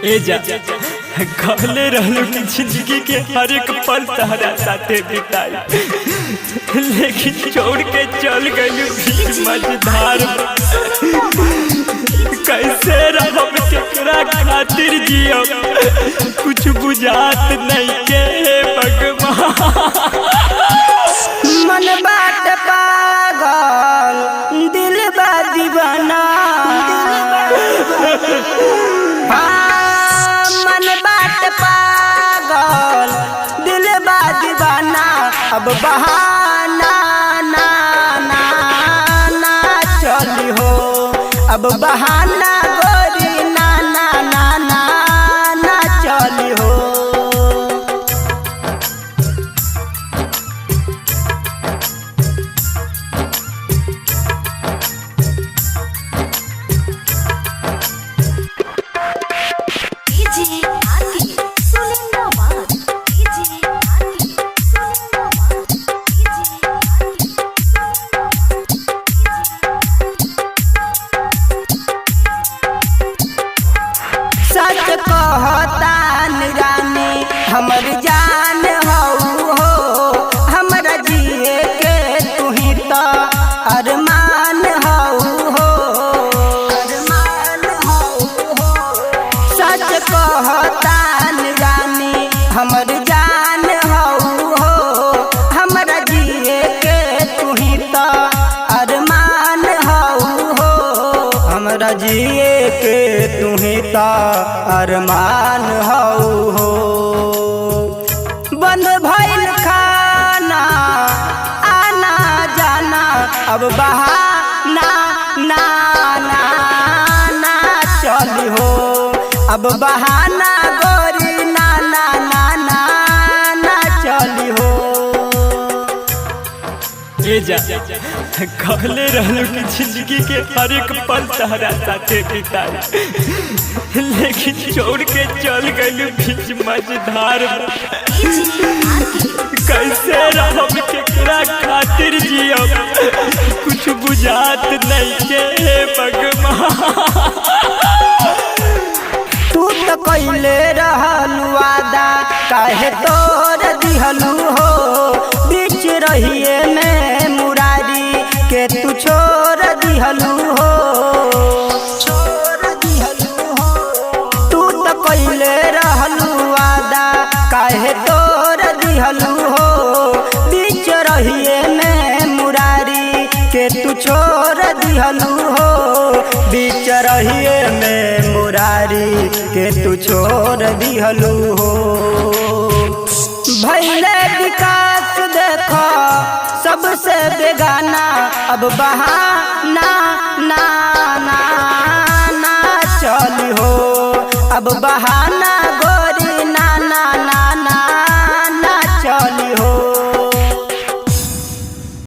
ए जा कहले रहलू कि जिंदगी के हर एक पल तहरा साथे बिताई, लेकिन छोड़ के चल गई बीच मझधार। कैसे रहब केकरा खातिर जियब कुछ बुझात नहीं के भगवान। मन बाट पागल दिल बा दीवाना, मन बाट पागल दिल बा दीवाना। अब बहाना ना ना ना चली हो, अब बहाना गोरी ना ना ना ना ना चली हो। सच कहता रानी हमर जान हो, हमर जिए के तू ही तो अरमान हो, अरमान हो। सच कहता रानी हमर जान हो, हमर जिए के तू ही तो अरमान हो, हमरा जिए के तू ही तो अरमान हो। बंद भइल खाना आना जाना, अब बहाना ना ना ना चली हो, अब बहाना गोरी ना ना ना ना ना चली हो। ए जा कहले रहलू कि जिंदगी के हर एक पल तहरा साथे बिताई, लेकिन छोड़ के चल गई बीच मझधार। कैसे रहब केकरा खातिर जियब कुछ बुझात नहीं के भगवान। तू तो कैले रहलू वादा काहे तोड़ दिहलू हो, बीच रहिए में मुरारी के तू छोड़ दिहलू हो, छोड़ दिहलू हो। तू तो कैले रहलू वादा काहे तोड़ दिहलू हो, बीच रहिए में मुरारी के तू छोड़ दिहलू हो, बीच रहिए में मुरारी के तू छोड़ दिहलू हो। भैले विकास देखो सबसे बेगाना, अब बहाना ना ना ना चली हो, अब बहाना गोरी ना ना ना